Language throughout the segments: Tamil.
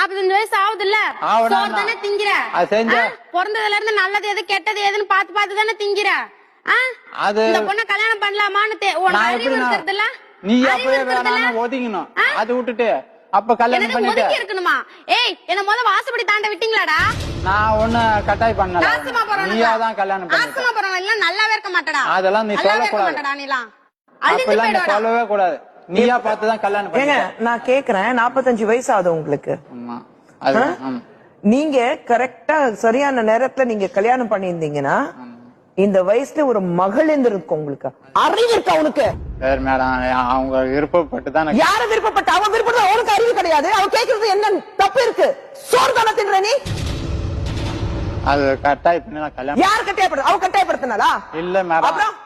45 வயசு ஆகுது இல்ல, சோறு தானே திங்கிற. பிறந்ததுல இருந்து நல்லது எது கெட்டது எதுன்னு பாத்து தானே திங்கிற. இந்த பொண்ண கல்யாணம் பண்ணலாமான்னு அறிவு இருக்கிறது இல்ல. நீ அப்பவே வேணாம் ஒதுங்கணும். அது விட்டுட்டு அப்ப கல்யாணம் பண்ணிட்டு ஒதுங்கி இருக்கணுமா? ஏய், என்ன முத வாசப்படி தாண்ட விட்டீங்களாடா? நான் ஒண்ணு கட்டாய் பண்ணல. நீயா தான் கல்யாணம் பண்ணி. ஆசமா போறவன் எல்லாம் நல்லாவே இருக்க மாட்டடா. அதெல்லாம் நீ சொல்லக்கூடாது. அப்பெல்லாம் நீ சொல்லவே கூடாது. நீயா பார்த்து தான் கல்யாணம் பண்ணி. நான் கேக்குறேன், 45 வயசு ஆகுது உங்களுக்கு. நீங்க கரெக்டா சரியான நேரத்துல நீங்க கல்யாணம் பண்ணியிருந்தீங்கன்னா இந்த வயசுல ஒரு மகள் இருக்கும். உங்களுக்கு அறிவு இருக்கா? உனக்கு மேடம் அவங்க விருப்பப்பட்டு தான். யார விருப்பப்பட்ட? அவன் விருப்பப்பட்ட அவனுக்கு அறிவு கிடையாது. அவன் கேக்குறது என்ன தப்பு இருக்கு? சோறு தானே தின்ற நீ. அது கட்டாய் பண்ணா கல்யாணம். யார் கட்டாயப்படுத்த? அவ கட்டாயப்படுத்தினாளா? இல்ல மேடம். அப்புறம்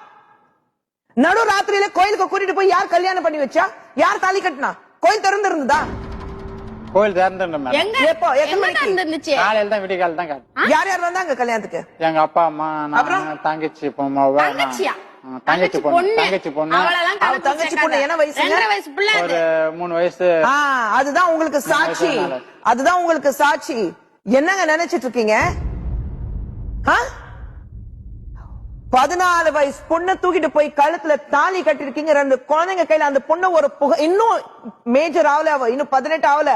நடு ராத்திரியில கோயிலுக்கு கூட்டிட்டு போய் யார் கல்யாணம் பண்ணி வச்சா? யார் தாலி கட்டினா? கோயில் திறந்து இருந்ததா? கோயில் திறந்துருந்தோம் மேடம். எப்போ? எத்தனை மணிக்கு? காலையில தான், விடிகால தான். யார் யார் வந்தாங்க கல்யாணத்துக்கு? எங்க அப்பா அம்மா, நான், தங்கச்சி பொண்ணு. தங்கச்சி பொண்ணு. தங்கச்சி பொண்ணு என்ன வயசு? ஒரு 3 வயசு. அதுதான் உங்களுக்கு சாட்சி. அதுதான் உங்களுக்கு சாட்சி. என்னங்க நினைச்சிட்டு இருக்கீங்க? 14 வயசு பொண்ணை தூக்கிட்டு போய் கழுத்துல தாலி கட்டிருக்கீங்க. 2 குழந்தைங்க கையில. அந்த பொண்ணு ஒரு இன்னும் மேஜர் ஆகல, அவ இன்னும் 18 ஆகல.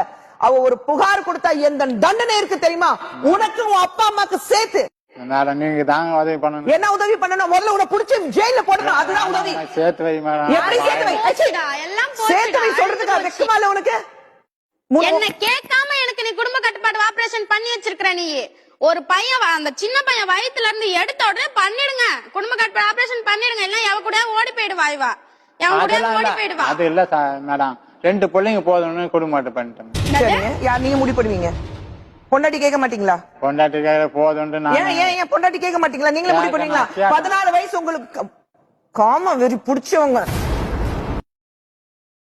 அவ ஒரு புகார் கொடுத்தா எந்த தண்டனை இருக்கு தெரியுமா? உனக்கு உன் அப்பா அம்மாக்கு சேர்த்து. நீங்க தாங்க உதவி பண்ணணும். என்ன உதவி பண்ணணும்? முதல்ல உன புடிச்சு ஜெயில போடணும். அதுதான் உதவி. சேர்த்து வை மேடம். எப்படி சேர்த்து வை? சேர்த்து வை சொல்றதுக்கு வெக்கமா இல்ல உனக்கு? என்ன கேட்காம எனக்கு நீ குடும்ப கட்டுப்பாடு ஆபரேஷன் பண்ணி வச்சிருக்கிற. நீ ஒரு பையன், அந்த சின்ன பையன் வயித்துல இருந்து எடுத்த உடனே பண்ணிடுங்க, குடும்ப கட்டுப்பாடு ஆபரேஷன் பண்ணிடுங்க. இல்ல எவ கூட ஓடி போயிடுவா. இவா எவ கூட ஓடி போயிடுவா. அது இல்ல மேடம், 2 பிள்ளைங்க போதும்னு குடும்ப கட்டு பண்ணிட்டேன். சரிங்க, யார் நீங்க முடிவு பண்ணுவீங்க? பொண்டாட்டி கேட்க மாட்டீங்களா? பொண்டாட்டி போதும்னு நான். ஏன் பொண்டாட்டி கேட்க மாட்டீங்களா? நீங்களே முடிவு பண்ணுவீங்களா? 14 வயசு உங்களுக்கு காம வெறி புடிச்சவங்க.